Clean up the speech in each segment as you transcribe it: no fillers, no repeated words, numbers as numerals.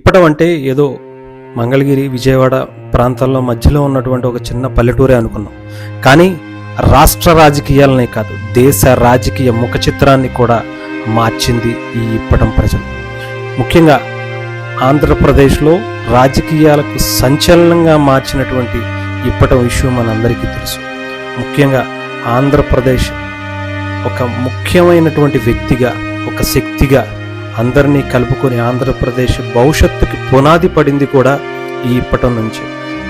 ఇప్పటం అంటే ఏదో మంగళగిరి విజయవాడ ప్రాంతాల్లో మధ్యలో ఉన్నటువంటి ఒక చిన్న పల్లెటూరే అనుకున్నాం. కానీ రాష్ట్ర రాజకీయాలనే కాదు, దేశ రాజకీయ ముఖ చిత్రాన్ని కూడా మార్చింది ఈ ఇప్పటం ప్రజలు. ముఖ్యంగా ఆంధ్రప్రదేశ్లో రాజకీయాలకు సంచలనంగా మార్చినటువంటి ఇప్పటం విషయం మనందరికీ తెలుసు. ముఖ్యంగా ఆంధ్రప్రదేశ్ ఒక ముఖ్యమైనటువంటి వ్యక్తిగా, ఒక శక్తిగా అందరినీ కలుపుకొని ఆంధ్రప్రదేశ్ భవిష్యత్తుకి పునాది పడింది కూడా ఈ ఇప్పటం నుంచి.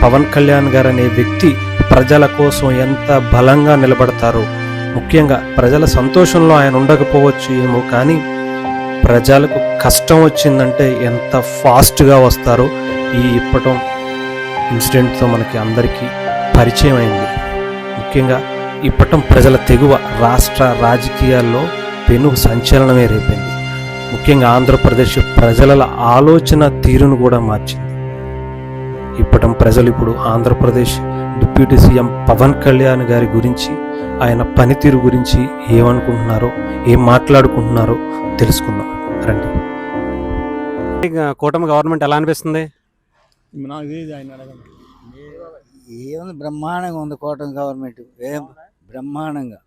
పవన్ కళ్యాణ్ గారు అనే వ్యక్తి ప్రజల కోసం ఎంత బలంగా నిలబడతారో, ముఖ్యంగా ప్రజల సంతోషంలో ఆయన ఉండకపోవచ్చు ఏమో, కానీ ప్రజలకు కష్టం వచ్చిందంటే ఎంత ఫాస్ట్గా వస్తారో ఈ ఇప్పటం ఇన్సిడెంట్తో మనకి అందరికీ పరిచయం అయింది. ముఖ్యంగా ఇప్పటం ప్రజల తెగువ రాష్ట్ర రాజకీయాల్లో పెను సంచలనమే రేపింది. ముఖ్యంగా ఆంధ్రప్రదేశ్ ప్రజల ఆలోచన తీరును కూడా మార్చింది. ఇప్పటం ప్రజలు ఇప్పుడు ఆంధ్రప్రదేశ్ డిప్యూటీ సీఎం పవన్ కళ్యాణ్ గారి గురించి, ఆయన పనితీరు గురించి ఏమనుకుంటున్నారో, ఏం మాట్లాడుకుంటున్నారో తెలుసుకుందాం రండి. కూటమి గవర్నమెంట్ ఎలా అనిపిస్తుంది? ఏముంది, బ్రహ్మాండంగా ఉంది కూటమి గవర్నమెంట్, ఏం బ్రహ్మాండంగా.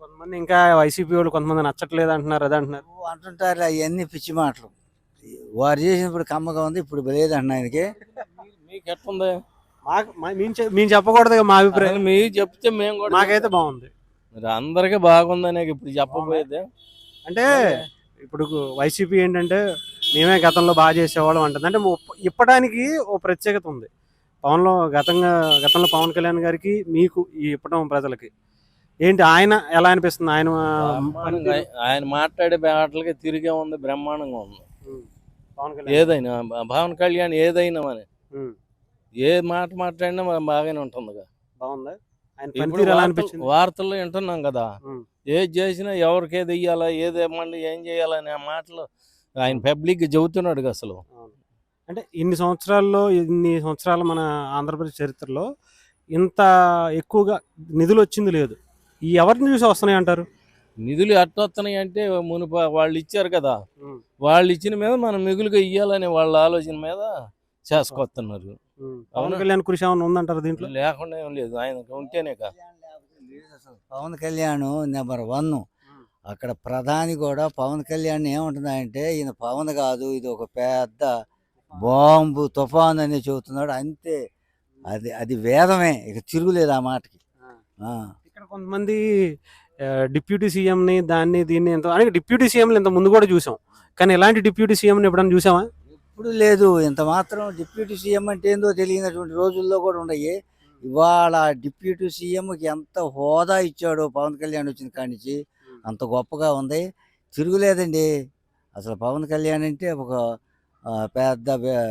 కొంతమంది ఇంకా వైసీపీ వాళ్ళు కొంతమంది నచ్చట్లేదు అంటున్నారు, అది అంటున్నారు. అంటుంటారు అవన్నీ పిచ్చి మాటలు. వారు చేసినప్పుడు కమ్మగా ఉంది, ఇప్పుడు లేదంటున్నా ఆయనకి. మీకు ఎట్లుంది? మేము చెప్పకూడదు, మా అభిప్రాయం మీరు చెప్తే మేము కూడా. మాకైతే బాగుంది. మరి అందరికీ బాగుందనే ఇప్పుడు చెప్పబోయేది. అంటే ఇప్పుడు వైసీపీ ఏంటంటే మేమే గతంలో బాగా చేసేవాళ్ళం అంటుంది. అంటే ఇప్పడానికి ఓ ప్రత్యేకత ఉంది. గతంలో పవన్ కళ్యాణ్ గారికి, మీకు ఈ ఇప్పటం ప్రజలకి ఏంటి, ఆయన ఎలా అనిపిస్తుంది? ఆయన మాట్లాడే మాటలకి తిరిగే ఉంది, బ్రహ్మాండంగా ఉంది. పవన్ కళ్యాణ్ ఏదైనా పవన్ కళ్యాణ్ ఏదైనా మన ఏ మాట మాట్లాడినా మనం బాగానే ఉంటుంది. బాగుందా? వార్తల్లో వింటున్నాం కదా, ఏది చేసినా ఎవరికి ఏది ఇయ్యాలా, ఏది మళ్ళీ ఏం చేయాలని ఆ మాటలు ఆయన పబ్లిక్ చెబుతున్నాడు అసలు. అంటే ఇన్ని సంవత్సరాల మన ఆంధ్రప్రదేశ్ చరిత్రలో ఇంత ఎక్కువగా నిధులు వచ్చింది లేదు. ఈ ఎవరిని చూసి వస్తున్నాయి అంటారు? నిధులు ఎట్ట వస్తున్నాయి అంటే మునుపు వాళ్ళు ఇచ్చారు కదా, వాళ్ళు ఇచ్చిన మీద మనం మిగులుగా ఇయ్యాలని వాళ్ళ ఆలోచన మీద చేసుకొస్తున్నారు. పవన్ కళ్యాణ్ కృషి ఏమైనా ఉందంటారు దీంట్లో? లేకుండా ఏం లేదు, ఆయన ఉంటేనే కదా. పవన్ కళ్యాణ్ నెంబర్ 1. అక్కడ ప్రధాని కూడా పవన్ కళ్యాణ్ ఏమంటున్నాయంటే, ఈయన పవన్ కాదు, ఇది ఒక పెద్ద బాంబు తుఫాన్ అని చెబుతున్నాడు అంతే. అది వేదమే, ఇక తిరుగులేదు ఆ మాటకి. ఇక్కడ కొంతమంది డిప్యూటీ సీఎంని దీన్ని డిప్యూటీ సీఎంలు ఇంత ముందు కూడా చూసాం, కానీ ఇలాంటి డిప్యూటీ సీఎంని ఎప్పుడైనా చూసామా? ఇప్పుడు లేదు. ఇంత మాత్రం డిప్యూటీ సీఎం అంటే ఏందో తెలియనటువంటి రోజుల్లో కూడా ఉన్నాయి. ఇవాళ డిప్యూటీ సీఎంకి ఎంత హోదా ఇచ్చాడో పవన్ కళ్యాణ్ వచ్చిన కాడి నుంచి, అంత గొప్పగా ఉంది, తిరుగులేదండి. అసలు పవన్ కళ్యాణ్ అంటే ఒక పెద్ద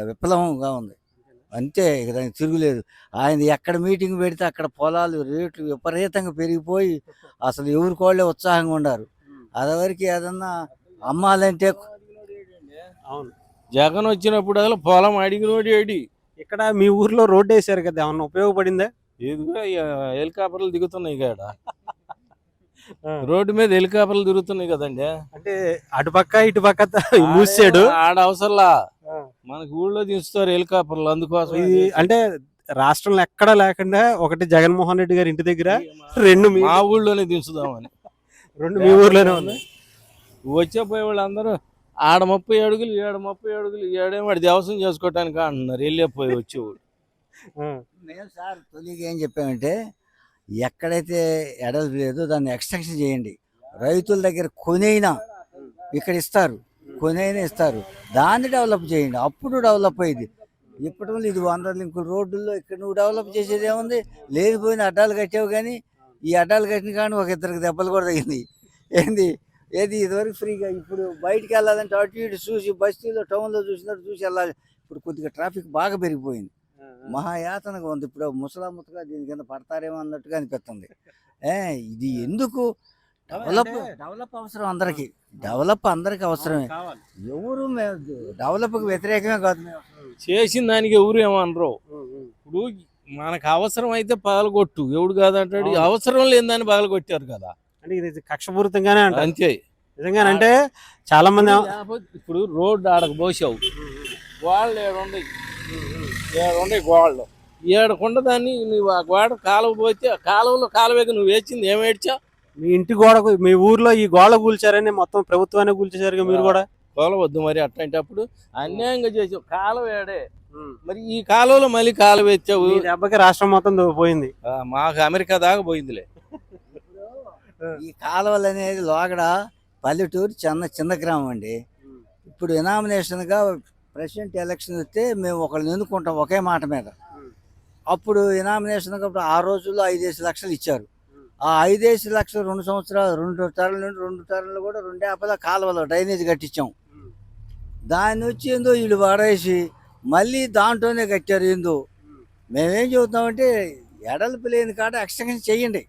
విప్లవంగా ఉంది అంతే, ఇక దానికి తిరుగులేదు. ఆయన ఎక్కడ మీటింగ్ పెడితే అక్కడ పొలాలు రేట్లు విపరీతంగా పెరిగిపోయి అసలు ఎవరికోళ్ళే ఉత్సాహంగా ఉన్నారు. అదివరకు ఏదన్నా అమ్మాలంటే అవును, జగన్ వచ్చినప్పుడు అసలు పొలం అడిగినోడి ఏడి. ఇక్కడ మీ ఊర్లో రోడ్డు వేసారు కదా, ఏమన్నా ఉపయోగపడిందా? ఏదిగా హెలికాప్టర్లు దిగుతున్నాయి కదా, రోడ్డు మీద హెలికాప్టర్లు తిరుగుతున్నాయి కదండి. అంటే అటుపక్క ఇటుపక్క మూసాడు, ఆడ అవసరంలా మనకి ఊళ్ళో దించుతారు హెలికాప్టర్లు. అందుకోసం అంటే రాష్ట్రంలో ఎక్కడా లేకుండా ఒకటి జగన్మోహన్ రెడ్డి గారి ఇంటి దగ్గర, 2 మా ఊళ్ళోనే దించుదామని, 2 మీ ఊర్లోనే ఉన్నాయి. వచ్చే పోయే వాళ్ళు అందరూ ఆడ 30 అడుగులు, 30 అడుగులు, ఏడేమాడు దేవసం చేసుకోవటానికి అంటున్నారు వెళ్ళిపోయి వచ్చేవాడు. మేము సార్ తొలిగా ఏం చెప్పామంటే, ఎక్కడైతే ఎడలు లేదో దాన్ని ఎక్స్టెన్షన్ చేయండి. రైతుల దగ్గర కొనైనా ఇక్కడ ఇస్తారు, కొనైనా ఇస్తారు, దాన్ని డెవలప్ చేయండి, అప్పుడు డెవలప్ అయ్యింది. ఇప్పటి ఇది 100 లింకుల రోడ్డుల్లో ఇక్కడ నువ్వు డెవలప్ చేసేది ఏముంది? లేనిపోయిన అడ్డాలు కట్టావు, కానీ ఈ అడ్డాలు కట్టిన కానీ ఒక 2 దెబ్బలు కూడా తగ్గింది. ఏది ఇదివరకు ఫ్రీగా, ఇప్పుడు బయటికి వెళ్ళాలంటే అటు ఇటు చూసి, బస్తీలో టౌన్లో చూసినట్టు చూసి వెళ్ళాలి. ఇప్పుడు కొద్దిగా ట్రాఫిక్ బాగా పెరిగిపోయింది, మహాయాతనగా ఉంది. ఇప్పుడు ముసలాముతగా దీని కింద పడతారేమో అన్నట్టుగా అనిపిస్తుంది. ఇది ఎందుకు? డెవలప్ అవసరం అందరికీ, అందరికీ అవసరమే. ఎవరు డెవలప్కి వ్యతిరేకమే కాదు, చేసిన దానికి ఎవరు ఏమనరు. ఇప్పుడు మనకు అవసరం అయితే పగలగొట్టు, ఎవడు కాదంటాడు. అవసరం లేని దాన్ని పగలగొట్టారు కదా, అంటే ఇది కక్షపూరితంగానే అంతే. నిజంగానంటే చాలా మంది ఇప్పుడు రోడ్డు ఆడకు పోసావు, గోళ్ళు ఏడుండయి గోళ్ళు ఏడకుండా దాన్ని నువ్వు ఆ గోడ కాలువ పోతే ఆ కాలువలో కాలువకి నువ్వు వేచింది ఏం ఏడ్చా? మీ ఇంటి గోడకు మీ ఊర్లో ఈ గోడ కూల్చారని మొత్తం ప్రభుత్వాన్ని కూల్చేశారు మీరు కూడా. కోలవద్దు మరి అట్లాంటప్పుడు అన్యాయంగా చేసావు. కాలువ ఏడే మరి ఈ కాలువలో మళ్ళీ కాలువ వేచావు. ఈ దెబ్బకి రాష్ట్రం మొత్తం పోయింది. మాకు అమెరికా దాకా పోయిందిలే. ఈ కాలువలు అనేది లోగడ పల్లెటూరు చిన్న గ్రామం అండి. ఇప్పుడు ఇనామినేషన్గా ప్రెసిడెంట్ ఎలక్షన్ వస్తే మేము ఒకళ్ళని ఎన్నుకుంటాం ఒకే మాట మీద. అప్పుడు ఇనామినేషన్గా ఆ రోజుల్లో 5 లక్షలు ఇచ్చారు. ఆ 5 లక్షలు 2 సంవత్సరాలు 2 టర్న్లు నుండి 2 టర్న్లు కూడా 2 ఏపల కాలువలో డ్రైనేజ్ కట్టించాం. దాన్ని వచ్చి ఏందో వీళ్ళు వాడేసి మళ్ళీ దాంట్లోనే కట్టారు. ఏందో మేమేం చెబుతామంటే ఎడల్పు లేని కాడ ఎక్స్టెన్షన్ చెయ్యండి,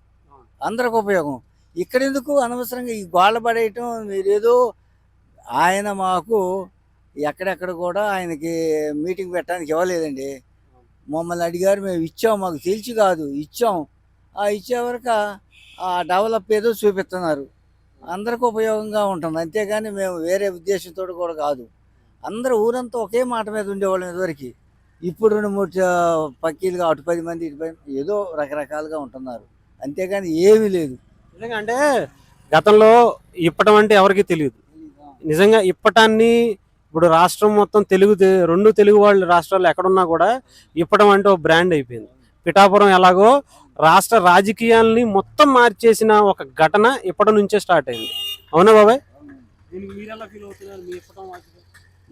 అందరికి ఉపయోగం. ఇక్కడ ఎందుకు అనవసరంగా ఈ గోళ్ళ పడేయటం? మీరేదో ఆయన మాకు ఎక్కడెక్కడ కూడా ఆయనకి మీటింగ్ పెట్టడానికి ఇవ్వలేదండి. మమ్మల్ని అడిగారు, మేము ఇచ్చాం, మాకు తెలిసి కాదు ఇచ్చాం. ఆ ఇచ్చే వరకు ఆ డెవలప్ ఏదో చూపిస్తున్నారు, అందరికి ఉపయోగంగా ఉంటుంది. అంతేగాని మేము వేరే ఉద్దేశంతో కూడా కాదు. అందరూ ఊరంతా ఒకే మాట మీద ఉండేవాళ్ళం ఇదివరకు. ఇప్పుడు 2-3 పక్కీలుగా అటు 10 మంది ఇటు 10 ఏదో రకరకాలుగా ఉంటున్నారు, అంతేగాని ఏమీ లేదు. నిజంగా అంటే గతంలో ఇప్పటం అంటే ఎవరికి తెలియదు. నిజంగా ఇప్పటాన్ని ఇప్పుడు రాష్ట్రం మొత్తం రెండు తెలుగు వాళ్ళ రాష్ట్రాలు ఎక్కడున్నా కూడా ఇప్పటం అంటే ఒక బ్రాండ్ అయిపోయింది. పిఠాపురం ఎలాగో రాష్ట్ర రాజకీయాల్ని మొత్తం మార్చేసిన ఒక ఘటన ఇప్పటి నుంచే స్టార్ట్ అయింది. అవునా బాబాయ్?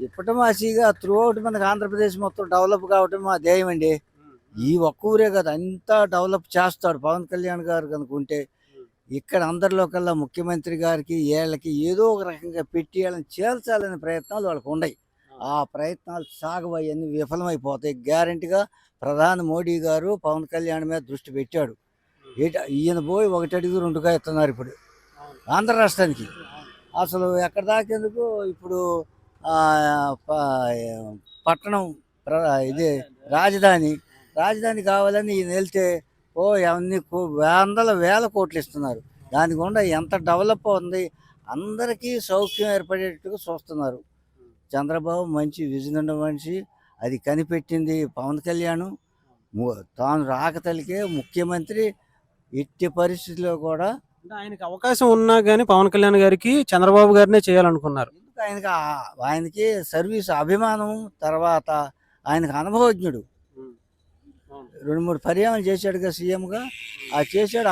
ఇప్పటి మాసిగా త్రూ అవుట్ మనకు ఆంధ్రప్రదేశ్ మొత్తం డెవలప్ కావటం మా ధ్యేయం అండి. ఈ ఒక్క ఊరే కదా, అంతా డెవలప్ చేస్తాడు పవన్ కళ్యాణ్ గారు కనుకుంటే. ఇక్కడ అందరిలో కల్లా ముఖ్యమంత్రి గారికి ఏళ్ళకి ఏదో ఒక రకంగా పెట్టి వాళ్ళని చేల్చాలనే ప్రయత్నాలు వాళ్ళకు ఉన్నాయి. ఆ ప్రయత్నాలు సాగవన్నీ విఫలమైపోతాయి. గ్యారెంటీగా ప్రధాని మోడీ గారు పవన్ కళ్యాణ్ మీద దృష్టి పెట్టాడు. ఈయన పోయి 1 అడుగు 2గా ఎత్తున్నారు ఇప్పుడు ఆంధ్ర రాష్ట్రానికి. అసలు ఎక్కడ దాకేందుకు ఇప్పుడు పట్టణం ఇది రాజధాని కావాలని ఈయన వెళ్తే అన్ని వేల కోట్లు ఇస్తున్నారు. దాని గుండా ఎంత డెవలప్ ఉంది, అందరికీ సౌఖ్యం ఏర్పడేట్టుగా చూస్తున్నారు. చంద్రబాబు మంచి విజన్ ఉన్న మనిషి, అది కనిపెట్టింది పవన్ కళ్యాణ్. తాను రాకతలికే ముఖ్యమంత్రి. ఎట్టి పరిస్థితుల్లో కూడా ఆయనకి అవకాశం ఉన్నా కానీ పవన్ కళ్యాణ్ గారికి చంద్రబాబు గారినే చేయాలనుకున్నారు. ఆయనకి సర్వీస్ అభిమానం, తర్వాత ఆయనకు అనుభవజ్ఞుడు. 2-3 పర్యావరణ చేశాడుగా సీఎంగా. ఆ చేశాడు,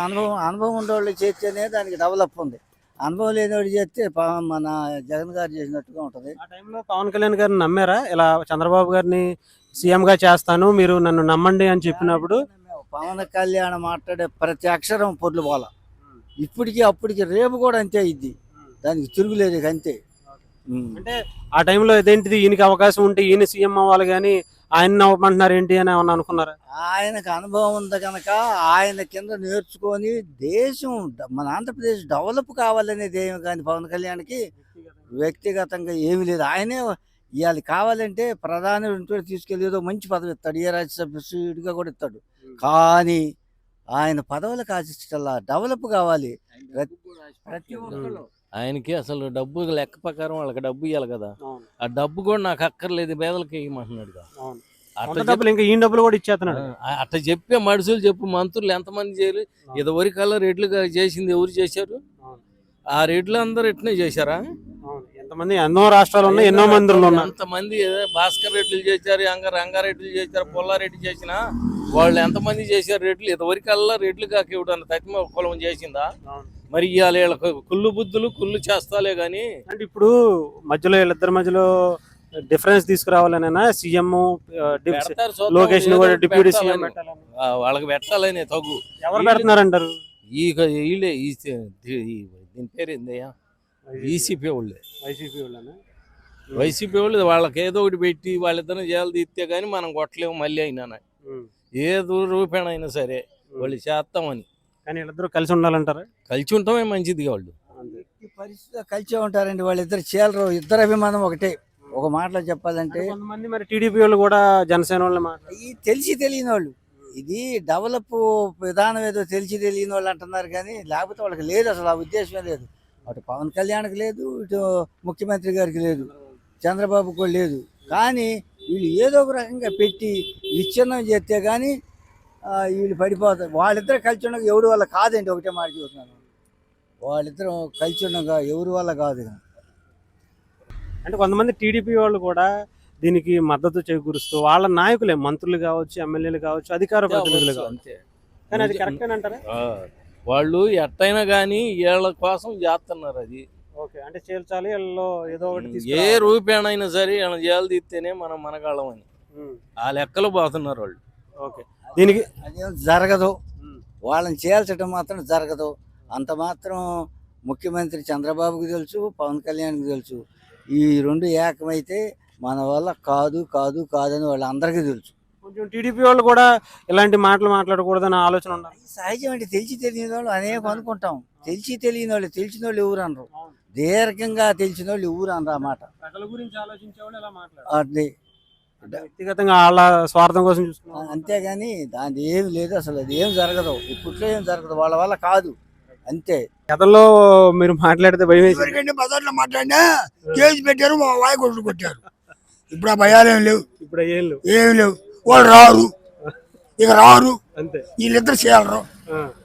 అనుభవం ఉండేవాళ్ళు చేస్తేనే దానికి డెవలప్ ఉంది. అనుభవం లేనివాడు చేస్తే మన జగన్ గారు చేసినట్టుగా ఉంటుంది. ఆ టైంలో పవన్ కళ్యాణ్ గారిని నమ్మారా? ఇలా చంద్రబాబు గారిని సీఎంగా చేస్తాను, మీరు నన్ను నమ్మండి అని చెప్పినప్పుడు పవన్ కళ్యాణ్ మాట్లాడే ప్రతి అక్షరం పొర్లు పోల. ఇప్పటికి అప్పటికి రేపు కూడా అంతే ఇది, దానికి తిరుగులేదు అంతే. అంటే ఆ టైంలో ఇదేంటిది, ఈయనకి అవకాశం ఉంటే ఈయన సీఎం అవ్వాలి కానీ ఆయన నవ్వమంటున్నారు ఏంటి అని ఏమన్నా అనుకున్నారా? ఆయనకు అనుభవం ఉంది కనుక ఆయన కింద నేర్చుకొని దేశం మన ఆంధ్రప్రదేశ్ డెవలప్ కావాలనేది ఏమి, కానీ పవన్ కళ్యాణ్కి వ్యక్తిగతంగా ఏమీ లేదు. ఆయనే ఇవాళ కావాలంటే ప్రధాని తీసుకెళ్ళి ఏదో మంచి పదవి ఇస్తాడు, ఏ రాజ్యసభ సీటుగా కూడా ఇస్తాడు. కానీ ఆయన పదవులకు ఆశించాల, డెవలప్ కావాలి ప్రతి ఒక్కళ్ళు. ఆయనకి అసలు డబ్బు లెక్క ప్రకారం వాళ్ళకి డబ్బు ఇవ్వాలి కదా, ఆ డబ్బు కూడా నాకు అక్కర్లేదు, పేదలకి ఇవ్వమంటున్నాడు. ఇంకా ఈ డబ్బులు కూడా ఇచ్చేస్తున్నాడు. అట్లా చెప్పే మనుషులు చెప్పు, మంత్రులు ఎంతమంది చేయాలి? ఇదివరకల్లా రెడ్లుగా చేసింది ఎవరు చేశారు? ఆ రెడ్లు అందరూ ఎట్నే చేశారా? ఎంతమంది ఎన్నో రాష్ట్రాలు ఉన్నాయి, ఎన్నో మంత్రులు ఉన్నారు. ఎంతమంది భాస్కర్ రెడ్లు చేశారు, రంగారెడ్డిలు చేశారు, పుల్లారెడ్డి చేసిన వాళ్ళు ఎంతమంది చేశారు రెడ్లు? ఇదివరకల్లా రెడ్లు కాక ఇవ్వడం తక్కువ కులం చేసిందా? మరి ఇవాళ వీళ్ళ కుళ్ళు బుద్ధులు కుళ్ళు చేస్తాలే గాని. అంటే ఇప్పుడు మధ్యలో వీళ్ళిద్దరి మధ్యలో డిఫరెన్స్ తీసుకురావాలనేనా సీఎం లోకేష్ డిప్యూటీ సీఎం వాళ్ళకి పెట్టాలని తగ్గు. ఎవరు పెడుతున్నారంటారు? వీళ్ళే దీని పేరు ఏందయ్యా, ఈసీపీ వాళ్ళే. వైసీపీ వాళ్ళు వాళ్ళకి ఏదో ఒకటి పెట్టి వాళ్ళిద్దరిని జైలు తీస్తే గానీ మనం కొట్టలేము మళ్ళీ అయినా, ఏదో రూపేణ అయినా సరే వాళ్ళు చేస్తామని. కానీ వీళ్ళిద్దరూ కలిసి ఉండాలంటారా? కలిసి ఉంటామే మంచిది. వాళ్ళు పరిస్థితిలో కలిసే ఉంటారండి, వాళ్ళిద్దరు చేలరు, ఇద్దరు అభిమానం ఒకటే. ఒక మాటలో చెప్పాలంటే కొంతమంది మరి టీడీపీ వాళ్ళు కూడా జనసేన వాళ్ళు తెలిసి తెలియని వాళ్ళు, ఇది డెవలప్ విధానం ఏదో తెలిసి తెలియని వాళ్ళు అంటున్నారు, కానీ లేకపోతే వాళ్ళకి లేదు, అసలు ఆ ఉద్దేశమే లేదు. అటు పవన్ కళ్యాణ్కి లేదు, ఇటు ముఖ్యమంత్రి గారికి లేదు, చంద్రబాబు కూడా లేదు. కానీ వీళ్ళు ఏదో ఒక రకంగా పెట్టి విచ్ఛిన్నం చేస్తే కానీ వీళ్ళు పడిపోతారు. వాళ్ళిద్దరు కలిసి ఉండగా ఎవరి వల్ల కాదండి, ఒకటే మాట చూస్తున్నాను. వాళ్ళిద్దరూ కలిసి ఉండగా ఎవరి వల్ల కాదు. అంటే కొంతమంది టీడీపీ వాళ్ళు కూడా దీనికి మద్దతు చేకూరుస్తూ వాళ్ళ నాయకులే, మంత్రులు కావచ్చు, ఎమ్మెల్యేలు కావచ్చు, అధికార ప్రతినిధులు కావచ్చు. అంతే. కానీ అది కరెక్ట్ అంటారా? వాళ్ళు ఎట్టయినా కానీ వీళ్ళ కోసం చేస్తున్నారు. అది ఓకే, అంటే చేర్చాలి వీళ్ళలో ఏదో ఒకటి ఏ రూపేణైనా సరే వీళ్ళ జైలు తీస్తేనే మనం మనగాళ్ళం అని ఆ లెక్కలు పోతున్నారు వాళ్ళు. ఓకే, దీనికి అదేం జరగదు, వాళ్ళని చేల్చడం మాత్రం జరగదు. అంత మాత్రం ముఖ్యమంత్రి చంద్రబాబుకి తెలుసు, పవన్ కళ్యాణ్కి తెలుసు. ఈ రెండు ఏకమైతే మన వల్ల కాదు కాదు కాదని వాళ్ళందరికీ తెలుసు. కొంచెం టీడీపీ వాళ్ళు కూడా ఇలాంటి మాటలు మాట్లాడకూడదని ఆలోచన ఉండాలి. సహజం అంటే తెలిసి తెలియని వాళ్ళు అనేక అనుకుంటాం. తెలిసి తెలియని వాళ్ళు, తెలిసిన వాళ్ళు ఎవరు అనరు. దీర్ఘంగా తెలిసిన వాళ్ళు ఎవరు అనరు ఆ మాట. ప్రజల గురించి ఆలోచించే వాళ్ళు ఇలా మాట్లాడారు. అది వ్యక్తిగతంగా వాళ్ళ స్వార్థం కోసం చూసుకున్నాం. అంతేగాని దాని ఏమి లేదు, అసలు అది ఏం జరగదు. ఇప్పట్లో ఏం జరగదు, వాళ్ళ వల్ల కాదు అంతే. గతంలో మీరు మాట్లాడితే భయం వేసి ఎవరికంటే బజార్లో మాట్లాడినా కేసు పెట్టారు, మా వాయి కొట్టు కొట్టారు. ఇప్పుడు ఆ భయాలు ఏం లేవు, ఇప్పుడు ఏమి లేవు. వాళ్ళు రారు, ఇక రారు, అంతే. వీళ్ళిద్దరు చేయరు,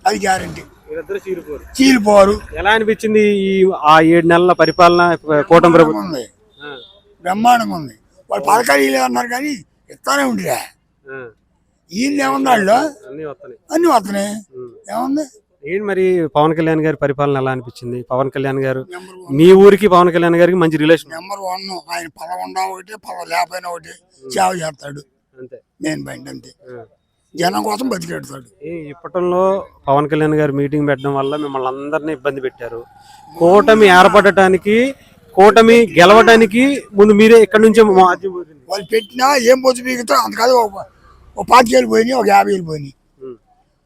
అది గ్యారంటీ. చీలిపోరు. ఎలా అనిపించింది ఈ 7 నెలల పరిపాలన కూటమి ప్రభుత్వం? ఉంది, బ్రహ్మాండంగా ఉంది. వాళ్ళు పథకాలు వీళ్ళు అన్నారు కానీ ఇస్తానే ఉండిరా. వీళ్ళు ఏమన్నాళ్ళు అన్ని వస్తున్నాయి, ఏముంది. ఏంటి మరి పవన్ కళ్యాణ్ గారి పరిపాలన ఎలా అనిపించింది? పవన్ కళ్యాణ్ గారు మీ ఊరికి పవన్ కళ్యాణ్ గారికి మంచి రిలేషన్. నెంబర్ 1. ఆయన పదకొండా ఒకటి, లేకపోయినా ఒకటి సేవ చేస్తాడు, అంతే. మెయిన్ పాయింట్ అంతే. జనం కోసం బతికెడతాడు. ఇప్పటిలో పవన్ కళ్యాణ్ గారు మీటింగ్ పెట్టడం వల్ల మిమ్మల్ని అందరినీ ఇబ్బంది పెట్టారు. కూటమి ఏర్పడటానికి, కూటమి గెలవడానికి ముందు మీరే ఇక్కడ నుంచే వాళ్ళు పెట్టినా ఏం పోతు పీకుతారు అంత కాదు. ఒక 25 పోయినాయి, ఒక 50 పోయినాయి,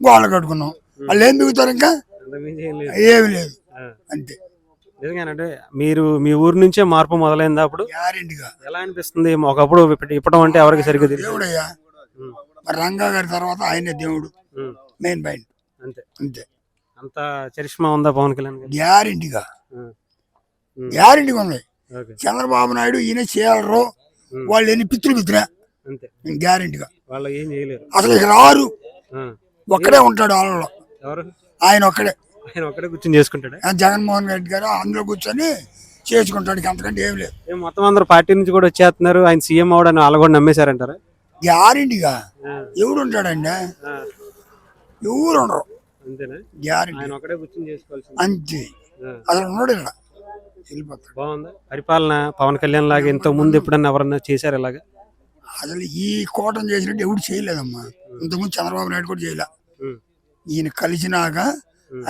గోడలు కట్టుకున్నాం. వాళ్ళు ఏం దిగుతారు, ఇంకా ఏమి లేదు, అంతే. నిజంగానంటే మీరు మీ ఊరు నుంచే మార్పు మొదలైందా? అప్పుడు గ్యారెంటీగా. ఎలా అనిపిస్తుంది? ఒకప్పుడు ఇప్పటం అంటే ఎవరికి సరిగ్గా తెలియదు. దేవుడయ్యా, మరి రంగా గారి తర్వాత ఆయనే దేవుడు, మెయిన్ పాయింట్ అంతే. అంతే. అంత చరిష్మా ఉందా పవన్ కళ్యాణ్ గారు? గ్యారెంటీగా ఉంది. చంద్రబాబు నాయుడు ఈయన చేయరు, వాళ్ళు ఎన్ని పిత్రులు అంతే, గ్యారెంటీగా. వాళ్ళు ఏం చేయలేరు, అసలు ఇక రారు. ఒక్కడే ఉంటాడు వాళ్ళలో, ఆయన ఒక్కడే కూర్చొని చేసుకుంటాడు. జగన్మోహన్ రెడ్డి గారు అందులో కూర్చొని చేసుకుంటాడు, అంతకంటే ఏం లేదు. మొత్తం అందరూ పార్టీ నుంచి కూడా వచ్చేస్తున్నారు, ఆయన సీఎం అవడానికి వాళ్ళు కూడా నమ్మేశారంటారా? గ్యారెంటీగా. ఎవడు ఉంటాడండి, ఎవరు ఉండరు, గ్యారెంటీ. అంతే, అసలు ఉన్నాడు ఇక్కడ, వెళ్ళిపోతాడు. బాగుంది పరిపాలన. పవన్ కళ్యాణ్ లాగా ఇంతకు ముందు ఎప్పుడన్నా ఎవరన్నా చేశారు ఇలాగా? అసలు ఈ కూటమి చేసినట్టు ఎవడు చేయలేదమ్మా. ఇంతకుముందు చంద్రబాబు నాయుడు కూడా చేయలే. ఈయన కలిసినాక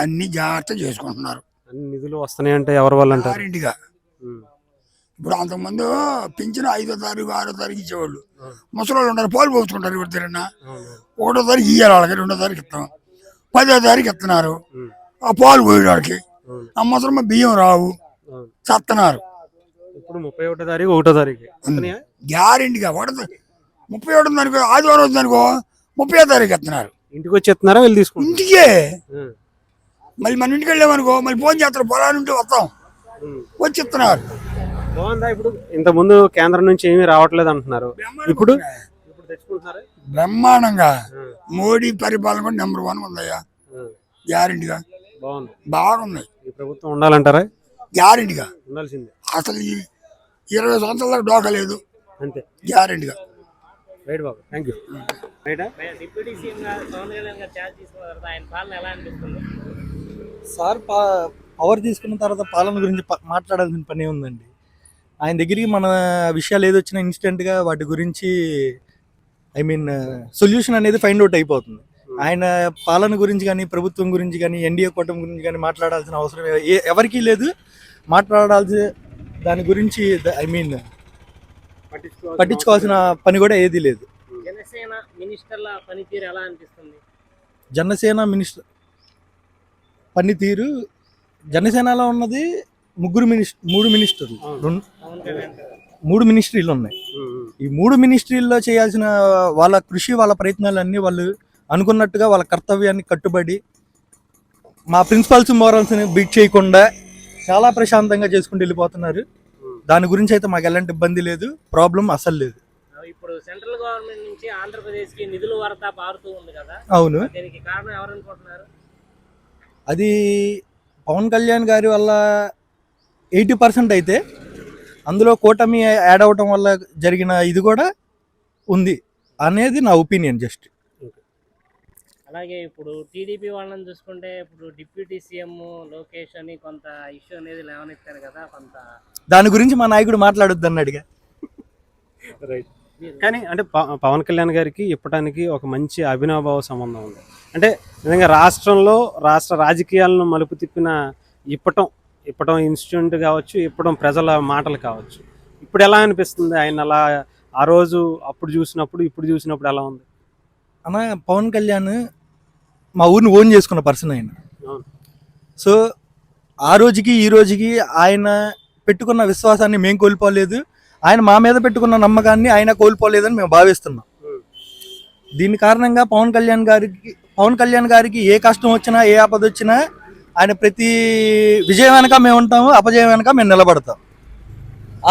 అన్ని జాగ్రత్త చేసుకుంటున్నారు. అన్ని నిధులు వస్తున్నాయంటే ఎవరి వల్ల అంటారు? గ్యారెంటీగా. ఇప్పుడు అంతకుముందు పింఛను 5వ తారీఖు 6వ తారీఖు ఇచ్చేవాళ్ళు. ముసలి వాళ్ళు ఉన్నారు, పాలు పోసుకుంటారు. ఇప్పుడు తిరన్నా 1వ తారీఖు ఇయ్యాలి వాళ్ళకి, 2వ తారీఖు ఇస్తాం, 10వ తారీఖు ఇస్తున్నారు. ఆ పాలు పోయేవాడికి ఆ ముసలమ్మ బియ్యం రావు, చస్తున్నారు. ఇప్పుడు 31వ తారీఖు 1వ తారీఖు గ్యారెంటీగా. 31 ఉందనుకో, ఆదివారం వచ్చిందనుకో 30వ తారీఖు ఇస్తున్నారు. ఇంటికి వచ్చి ఇస్తున్నారా, వెళ్ళి తీసుకుంటారు? ఇంటికే. మళ్ళీ మన ఇంటికి వెళ్ళామనుకో మళ్ళీ ఫోన్ చేస్తారు, పొలాన్ని ఉంటే వస్తాం, వచ్చి ఇస్తున్నారు. బాగుందా? ఇప్పుడు ఇంత ముందు కేంద్రం నుంచి ఏమీ రావట్లేదు అంటున్నారు, ఇప్పుడు తెచ్చుకుంటున్నారా? బ్రహ్మాండంగా. మోడీ పరిపాలన కూడా నెంబర్ 1 ఉందయ్యా, గ్యారెంటీగా. బాగుంది. ఈ ప్రభుత్వం ఉండాలంటారా? గ్యారెంటీగా ఉండాల్సిందే. అసలు ఈ 20 సంవత్సరాల దాకా డోకా లేదు, అంతే, గ్యారెంటీగా. Right Babu, thank you. Sir power తీసుకున్న తర్వాత పాలన గురించి మాట్లాడాల్సిన పని ఉందండి. ఆయన దగ్గరికి మన విషయాలు ఏది వచ్చినా ఇన్స్టెంట్గా వాటి గురించి సొల్యూషన్ అనేది ఫైండ్ అవుట్ అయిపోతుంది. ఆయన పాలన గురించి కానీ, ప్రభుత్వం గురించి కానీ, ఎన్డీఏ కూటమి గురించి కానీ మాట్లాడాల్సిన అవసరం ఎవరికీ లేదు. మాట్లాడాల్సిన దాని గురించి పట్టించుకోవాల్సిన పని కూడా ఏదీ లేదు. జనసేన మినిస్టర్ల పనితీరు ఎలా అనిపిస్తుంది? జనసేన పనితీరు, జనసేనలో ఉన్నది 3 మినిస్టర్లు, 3 మినిస్ట్రీలు ఉన్నాయి. ఈ 3 మినిస్ట్రీల్లో చేయాల్సిన వాళ్ళ కృషి, వాళ్ళ ప్రయత్నాలన్నీ వాళ్ళు అనుకున్నట్టుగా వాళ్ళ కర్తవ్యాన్ని కట్టుబడి మా ప్రిన్సిపల్స్ మోరల్స్ని బీట్ చేయకుండా చాలా ప్రశాంతంగా చేసుకుంటూ వెళ్ళిపోతున్నారు. దాని గురించి అయితే మాకు ఎలాంటి ఇబ్బంది లేదు, ప్రాబ్లం అసలు లేదు. ఇప్పుడు సెంట్రల్ గవర్నమెంట్ నుంచి ఆంధ్రప్రదేశ్ కి నిధుల వరద పారుతూ ఉంది కదా, అవును. దీనికి కారణం ఎవరు అనుకుంటున్నారు? అది పవన్ కళ్యాణ్ గారి వల్ల 80% అయితే, అందులో కూటమి యాడ్ అవటం వల్ల జరిగిన ఇది కూడా ఉంది అనేది నా ఒపీనియన్. జస్ట్ అలాగే ఇప్పుడు టీడీపీ వాళ్ళని చూసుకుంటే ఇప్పుడు డిప్యూటీ సీఎం లోకేష్ అని కొంత ఇష్యూ అనేది లేవనెత్తారు కదా, కొంత దాని గురించి మా నాయకుడు మాట్లాడొద్దు అన్నాడుగా. రైట్. కానీ అంటే పవన్ కళ్యాణ్ గారికి ఇప్పటానికి ఒక మంచి అవినాభావ సంబంధం ఉంది. అంటే నిజంగా రాష్ట్ర రాజకీయాలను మలుపు తిప్పిన ఇప్పటం ఇన్స్టిట్యూట్ కావచ్చు, ఇప్పటం ప్రజల మాటలు కావచ్చు. ఇప్పుడు ఎలా అనిపిస్తుంది ఆయన అలా ఆ రోజు అప్పుడు చూసినప్పుడు ఇప్పుడు చూసినప్పుడు ఎలా ఉంది? అన్న, పవన్ కళ్యాణ్ మా ఊరిని ఓన్ చేసుకున్న పర్సన్ ఆయన. సో ఆ రోజుకి ఈ రోజుకి ఆయన పెట్టుకున్న విశ్వాసాన్ని మేము కోల్పోలేదు, ఆయన మా మీద పెట్టుకున్న నమ్మకాన్ని ఆయన కోల్పోలేదని మేము భావిస్తున్నాం. దీని కారణంగా పవన్ కళ్యాణ్ గారికి ఏ కష్టం వచ్చినా ఏ ఆపద వచ్చినా ఆయన ప్రతి విజయం వెనక మేము ఉంటాము, అపజయం వెనక మేము నిలబడతాం.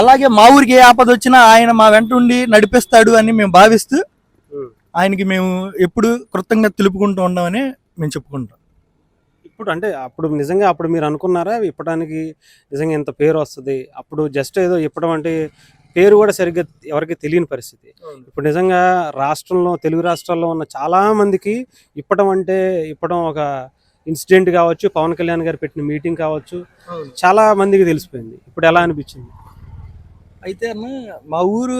అలాగే మా ఊరికి ఏ ఆపద వచ్చినా ఆయన మా వెంట ఉండి నడిపిస్తాడు అని మేము భావిస్తూ ఆయనకి మేము ఎప్పుడు కృతజ్ఞత తెలుపుకుంటూ ఉంటామని మేము చెప్పుకుంటాం. ఇప్పుడు అంటే అప్పుడు మీరు అనుకున్నారా ఇప్పటానికి నిజంగా ఇంత పేరు వస్తుంది? అప్పుడు జస్ట్ ఏదో ఇప్పడం అంటే పేరు కూడా సరిగ్గా ఎవరికి తెలియని పరిస్థితి. ఇప్పుడు నిజంగా తెలుగు రాష్ట్రాల్లో ఉన్న చాలా మందికి ఇప్పడం ఒక ఇన్సిడెంట్ కావచ్చు, పవన్ కళ్యాణ్ గారు పెట్టిన మీటింగ్ కావచ్చు, చాలా మందికి తెలిసిపోయింది. ఇప్పుడు ఎలా అనిపించింది? అయితే అన్న, మా ఊరు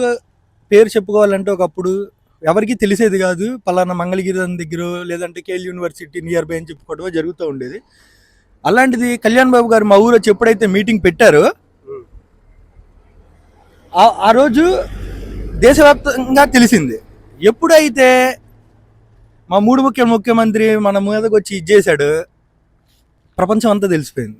పేరు చెప్పుకోవాలంటే ఒకప్పుడు ఎవరికి తెలిసేది కాదు. పలానా మంగళగిరి దగ్గర లేదంటే కేఎల్ యూనివర్సిటీ నియర్ బై అని చెప్పుకోవడం జరుగుతూ ఉండేది. అలాంటిది కళ్యాణ్ బాబు గారు మా ఊరు వచ్చి ఎప్పుడైతే మీటింగ్ పెట్టారో ఆ రోజు దేశవ్యాప్తంగా తెలిసింది. ఎప్పుడైతే మా ముఖ్యమంత్రి మన మీదకి వచ్చి ఇచ్చేసాడు, ప్రపంచం అంతా తెలిసిపోయింది.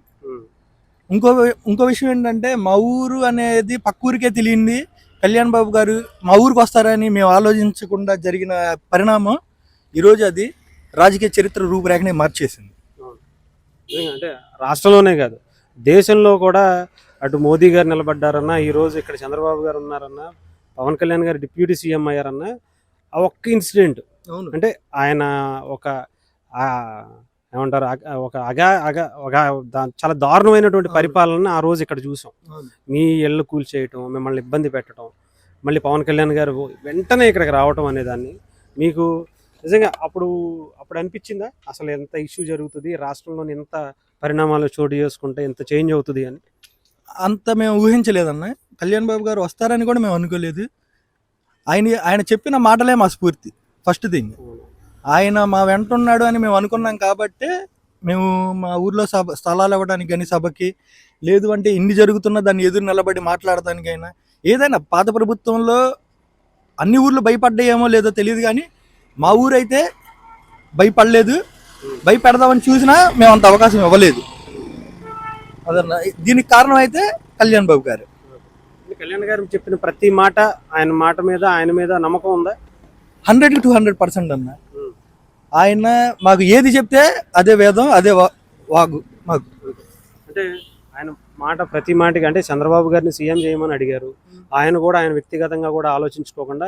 ఇంకో విషయం ఏంటంటే, మా ఊరు అనేది పక్క ఊరికే తెలియంది. కళ్యాణ్ బాబు గారు మా ఊరికి వస్తారని మేము ఆలోచించకుండా జరిగిన పరిణామం ఈరోజు అది రాజకీయ చరిత్ర రూపురేఖని మార్చేసింది. అంటే రాష్ట్రంలోనే కాదు, దేశంలో కూడా అటు మోదీ గారు నిలబడ్డారన్నా, ఈరోజు ఇక్కడ చంద్రబాబు గారు ఉన్నారన్నా, పవన్ కళ్యాణ్ గారు డిప్యూటీ సీఎం అయ్యారన్నా, ఆ ఒక్క ఇన్సిడెంట్ అంటే ఆయన ఏమంటారు చాలా దారుణమైనటువంటి పరిపాలన ఆ రోజు ఇక్కడ చూసాం. మీ ఇళ్ళు కూల్చేయటం, మిమ్మల్ని ఇబ్బంది పెట్టడం, మళ్ళీ పవన్ కళ్యాణ్ గారు వెంటనే ఇక్కడికి రావటం అనేదాన్ని మీకు నిజంగా అప్పుడు అనిపించిందా అసలు ఎంత ఇష్యూ జరుగుతుంది, రాష్ట్రంలోని ఎంత పరిణామాలు చోటు చేసుకుంటే ఎంత చేంజ్ అవుతుంది అని? అంత మేము ఊహించలేదన్న. కళ్యాణ్ బాబు గారు వస్తారని కూడా మేము అనుకోలేదు. ఆయన చెప్పిన మాటలే మా స్ఫూర్తి. ఫస్ట్ థింగ్, ఆయన మా వెంట ఉన్నాడు అని మేము అనుకున్నాం కాబట్టే మేము మా ఊర్లో స్థలాలు ఇవ్వడానికి కానీ, సభకి లేదు అంటే ఇన్ని జరుగుతున్న దాన్ని ఎదురు నిలబడి మాట్లాడటానికైనా, ఏదైనా పాత ప్రభుత్వంలో అన్ని ఊర్లు భయపడ్డాయేమో లేదో తెలియదు కానీ మా ఊరైతే భయపడలేదు. భయపెడదామని చూసినా మేము అంత అవకాశం ఇవ్వలేదు. అదన్న దీనికి కారణం అయితే కళ్యాణ్ బాబు గారు. కళ్యాణ్ గారు చెప్పిన ప్రతి మాట ఆయన మీద నమ్మకం ఉందా? 100 to 100% అన్న. ఆయన మాకు ఏది చెప్తే అదే వేదం, అదే వాగు మాకు. అంటే ఆయన ప్రతి మాటకి అంటే చంద్రబాబు గారిని సీఎం చేయమని అడిగారు. ఆయన వ్యక్తిగతంగా కూడా ఆలోచించుకోకుండా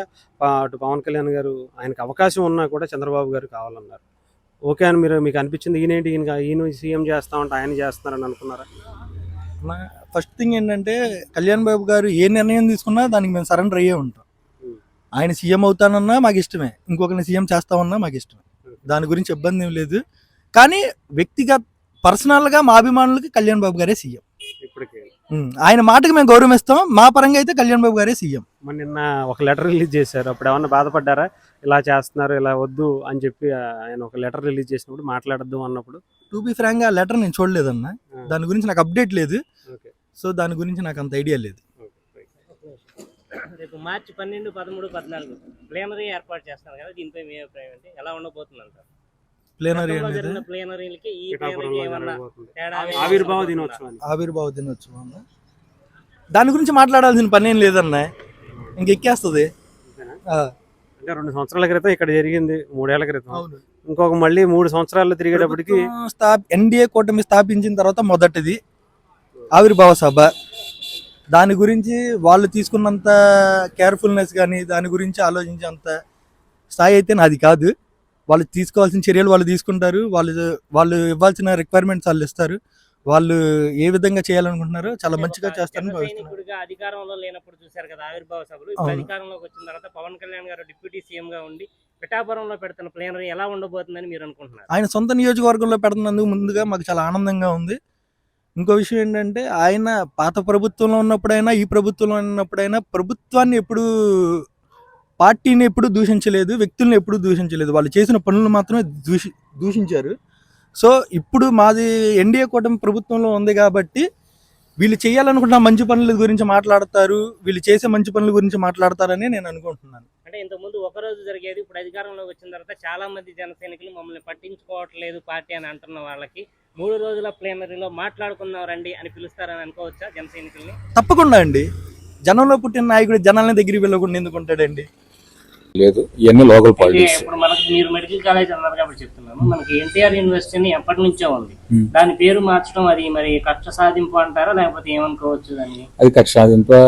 అటు పవన్ కళ్యాణ్ గారు ఆయనకు అవకాశం ఉన్నా కూడా చంద్రబాబు గారు కావాలన్నారు. ఓకే అని మీకు అనిపించింది, ఈయన సీఎం చేస్తామంటే ఆయన చేస్తున్నారని అనుకున్నారా? ఫస్ట్ థింగ్ ఏంటంటే, కళ్యాణ్ బాబు గారు ఏ నిర్ణయం తీసుకున్నా దానికి మేము సరెండర్ అయ్యే ఉంటాం. ఆయన సీఎం అవుతానన్నా మాకు ఇష్టమే, ఇంకొకరిని సీఎం చేస్తామన్నా మాకు ఇష్టమే. దాని గురించి ఇబ్బంది ఏం లేదు. కానీ పర్సనల్గా మా అభిమానులకి కళ్యాణ్ బాబు గారే సీఎం. ఇప్పటికే ఆయన మాటకి మేము గౌరవిస్తాం. మా పరంగా అయితే కళ్యాణ్ బాబు గారే సీఎం. నిన్న ఒక లెటర్ రిలీజ్ చేశారు, అప్పుడు ఏమన్నా బాధపడ్డారా? ఇలా చేస్తున్నారు, ఇలా వద్దు అని చెప్పి ఆయన ఒక లెటర్ రిలీజ్ చేసినప్పుడు మాట్లాడద్దు అన్నప్పుడు? టు బి ఫ్రాంక్, ఆ లెటర్ నేను చూడలేదన్నా. దాని గురించి నాకు అప్డేట్ లేదు. సో దాని గురించి నాకు అంత ఐడియా లేదు. రేపు మార్చి 12, 13, 14 ప్లేనరీ ఏర్పాటు చేస్తారు కదా, దీనిపై మీ అభిప్రాయం ఏంటి? ఎలా ఉండబోతుంది అంటారు? ప్లేనరీలకి ఈ ప్లేనరీకి ఏమన్నా తేడా? ఆవిర్భావ దినోత్సవం దాని గురించి మాట్లాడాల్సిన పని ఏం లేదన్నా, ఇంకెక్కేస్తుంది. అంటే 2 సంవత్సరాల క్రితం ఇక్కడ జరిగింది, 3 ఏళ్ల క్రితం. ఇంకొక మళ్ళీ 3 సంవత్సరాలు తిరిగేటప్పటికి ఎన్డీఏ కూటమి స్థాపించిన తర్వాత మొదటిది ఆవిర్భావ సభ. దాని గురించి వాళ్ళు తీసుకున్నంత కేర్ఫుల్నెస్ కానీ దాని గురించి ఆలోచించేంత స్థాయి అయితే నాది కాదు. వాళ్ళు తీసుకోవాల్సిన చర్యలు వాళ్ళు తీసుకుంటారు, వాళ్ళు ఇవ్వాల్సిన రిక్వైర్మెంట్స్ వాళ్ళు ఇస్తారు. వాళ్ళు ఏ విధంగా చేయాలనుకుంటున్నారో చాలా మంచిగా చేస్తారని భావిస్తున్నాను. సైనికుడిగా అధికారంలో లేనప్పుడు చూశారు కదా ఆవిర్భావ సభలు, ఇప్పుడు అధికారంలోకి వచ్చిన తర్వాత పవన్ కళ్యాణ్ గారు డిప్యూటీ సీఎం గా ఉండి పిఠాపురంలో పెడుతున్న ప్లేనరీ ఎలా ఉండబోతుందని మీరు అనుకుంటున్నారు? ఆయన సొంత నియోజకవర్గంలో పెడుతున్నందుకు ముందుగా మాకు చాలా ఆనందంగా ఉంది. ఇంకో విషయం ఏంటంటే ఆయన పాత ప్రభుత్వంలో ఉన్నప్పుడైనా ఈ ప్రభుత్వంలో ఉన్నప్పుడైనా ప్రభుత్వాన్ని ఎప్పుడు పార్టీని ఎప్పుడు దూషించలేదు, వ్యక్తుల్ని ఎప్పుడు దూషించలేదు. వాళ్ళు చేసిన పనులు మాత్రమే దూషించారు. సో ఇప్పుడు మాది ఎన్డీఏ కూటమి ప్రభుత్వంలో ఉంది కాబట్టి వీళ్ళు చేయాలనుకుంటున్న మంచి పనుల గురించి మాట్లాడతారు, వీళ్ళు చేసే మంచి పనుల గురించి మాట్లాడతారని నేను అనుకుంటున్నాను. అంటే ఇంతకుముందు ఒక రోజు జరిగేది, ఇప్పుడు అధికారంలోకి వచ్చిన తర్వాత చాలా మంది జన సైనికులు మమ్మల్ని పట్టించుకోవట్లేదు పార్టీ అని అంటున్న వాళ్ళకి 3 రోజుల ప్లేనరీలో మాట్లాడుకున్నారండి అని పిలుస్తారని అనుకోవచ్చా జన సైనికుల్ని? తప్పకుండా అండి. జనంలో పుట్టిన నాయకుడు జనాలని దగ్గరికి వెళ్ళకుండా ఎందుకు ఉంటాడండి? లేదు, ఇవన్నీ లోకల్ అయితే పాలిటిక్స్. ఇప్పుడు మనకి మీరు మెడికల్ కాలేజ్ అన్నారు కాబట్టి చెప్తున్నాను, మనకి ఎన్టీఆర్ యూనివర్సిటీ ఎప్పటి నుంచో ఉంది, దాని పేరు మార్చడం అది మరి కక్ష సాధింపు అంటారా లేకపోతే ఏమనుకోవచ్చు దాన్ని? అది కక్ష సాధింపు.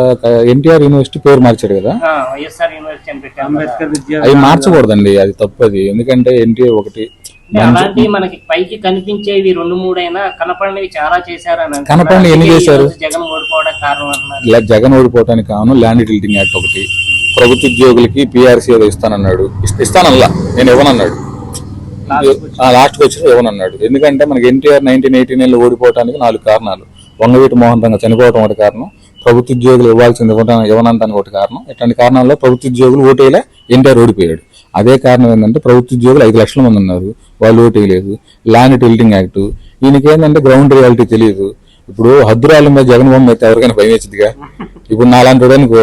ఎన్టీఆర్ యూనివర్సిటీ పేరు మార్చాడు కదా, వైఎస్ఆర్ యూనివర్సిటీ అని పెట్టారు. అంబేద్కర్ విద్యా అవి మార్చకూడదండి, అది తప్పది. ఎందుకంటే ఎన్టీఆర్ ఒకటి అలాంటి మనకి పైకి కనిపించేవి 2-3 అయినా కనపడినవి చాలా చేశారు అని కనపడిన ఎన్ని చేశారు? జగన్ ఓడిపోవడానికి కారణం అంటున్నారు. ఇలా జగన్ ఓడిపోవటానికి కాను ల్యాండ్ టిల్టింగ్ యాక్ట్ ఒకటి, ప్రభుత్వ ఉద్యోగులకి పిఆర్సీ ఏదో ఇస్తానన్నాడు, ఇస్తానల్లా, నేను ఇవ్వనన్నాడు. లాస్ట్కి వచ్చి ఇవ్వనన్నాడు. ఎందుకంటే మనకి ఎన్టీఆర్ 1989లో ఓడిపోవడానికి 4 కారణాలు. వంగవీటి మోహన్ రంగ చనిపోవడం ఒకటి కారణం, ప్రభుత్వ ఉద్యోగులు ఇవ్వాల్సింది ఇవ్వనంటానికి ఒకటి కారణం. ఇట్లాంటి కారణాల్లో ప్రభుత్వ ఉద్యోగులు ఓటేలా ఎన్టీఆర్ ఓడిపోయాడు. అదే కారణం ఏంటంటే ప్రభుత్వ ఉద్యోగులు 5 లక్షల మంది ఉన్నారు, వాళ్ళు ఓటేయలేదు. ల్యాండ్ టిల్టింగ్ యాక్ట్, ఈయనకి ఏంటంటే గ్రౌండ్ రియాలిటీ తెలియదు. ఇప్పుడు హద్దురాల మీద జగన్ బొమ్మ అయితే ఎవరికైనా భయం వేసిద్దిగా? ఇప్పుడు నాలాంటి అనుకో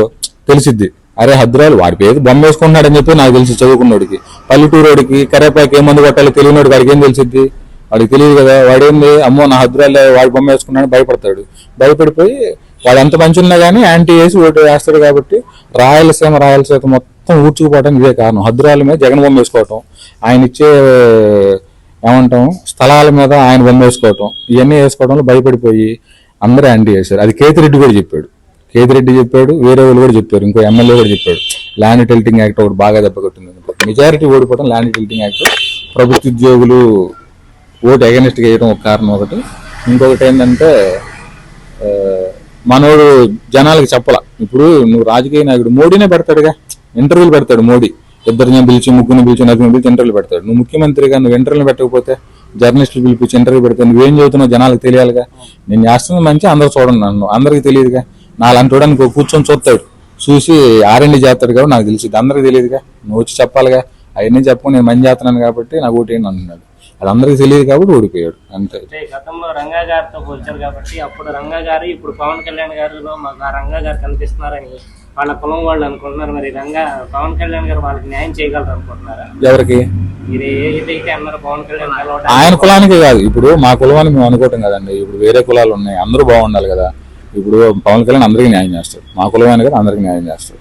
తెలిసిద్ది, అరే హద్దురాలు వాడి పేరు బొమ్మ వేసుకున్నాడని చెప్పి నాకు తెలిసి చదువుకున్నోడికి, పల్లెటూరోడికి కరేపాకి ఏ మందు కొట్టాలో తెలియనోడికి వాడికి ఏం తెలిసిద్ది? వాడికి తెలియదు కదా. వాడేంది అమ్మో నా హద్దురాలు వాడి బొమ్మ వేసుకున్నాడని భయపడతాడు. భయపడిపోయి వాడు ఎంత మంచి ఉన్నా కానీ యాంటీ వేసి ఓటు వేస్తాడు. కాబట్టి రాయలసీమ మొత్తం ఊడ్చుకుపోవడానికి ఇదే కారణం. హద్దురాల మీద జగన్ బొమ్మ వేసుకోవటం, ఆయన ఇచ్చే ఏమంటాం స్థలాల మీద ఆయన బొమ్మ వేసుకోవటం, ఇవన్నీ వేసుకోవడంలో భయపడిపోయి అందరూ యాంటీ వేశారు. అది కేతిరెడ్డి కూడా చెప్పాడు, వేరే వాళ్ళు కూడా చెప్పారు, ఇంకో ఎమ్మెల్యే కూడా చెప్పాడు. ల్యాండ్ టిల్టింగ్ యాక్ట్ ఒకటి బాగా దెబ్బకొట్టింది. మెజారిటీ ఓడిపోవడం ల్యాండ్ టిల్టింగ్ యాక్ట్, ప్రభుత్వ ఉద్యోగులు ఓటు అగెనిస్ట్గా వేయడం ఒక కారణం ఒకటి. ఇంకొకటి ఏంటంటే మనోడు జనాలకి చెప్పాల. ఇప్పుడు నువ్వు రాజకీయ నాయకుడు మోడీనే పెడతాడుగా, ఇంటర్వ్యూలు పెడతాడు మోడీ, 2 పిలిచి 3 పిలిచి 4 పిలిచి ఇంటర్వ్యూలు పెడతాడు. నువ్వు ముఖ్యమంత్రిగా నువ్వు ఇంటర్వ్యూలు పెట్టకపోతే జర్నలిస్టులు పిలిపించి ఇంటర్వ్యూ పెడితే నువ్వేం చదువుతున్నావు జనాలకు తెలియాలిగా. నేను చేస్తున్న మంచి అందరూ చూడండి, నన్ను అందరికీ తెలియదుగా. నాలాంటి వాడు కూర్చొని చూస్తాడు, చూసి ఆర్ఎండి చేస్తాడు కాబట్టి నాకు తెలిసింది, అందరికీ తెలియదుగా. నువ్వు వచ్చి చెప్పాలిగా, అవన్నీ చెప్పు నేను మంచి చేస్తున్నాను కాబట్టి నాకు ఓటేయండి అంటున్నాడు. అది అందరికీ తెలియదు కాబట్టి ఓడిపోయాడు అంతే. గతంలో రంగా గారితో పోల్చారు కాబట్టి అప్పుడు రంగా గారు ఇప్పుడు పవన్ కళ్యాణ్ గారిలో మాకు ఆ రంగా గారు కనిపిస్తున్నారని వాళ్ళ కులం వాళ్ళు అనుకుంటున్నారు. మరి పవన్ కళ్యాణ్ గారు వాళ్ళకి న్యాయం చేయగలరు అనుకుంటున్నారా? ఎవరికి? మీరు ఏదైతే అన్నారో పవన్ కళ్యాణ్ ఆయన కులానికి కాదు, ఇప్పుడు మా కులాన్ని మేము అనుకోవటం కదండి. ఇప్పుడు వేరే కులాలు ఉన్నాయి, అందరూ బాగుండాలి కదా. ఇప్పుడు పవన్ కళ్యాణ్ అందరికీ న్యాయం చేస్తాడు, మా కులమైన కదా అందరికీ న్యాయం చేస్తాడు.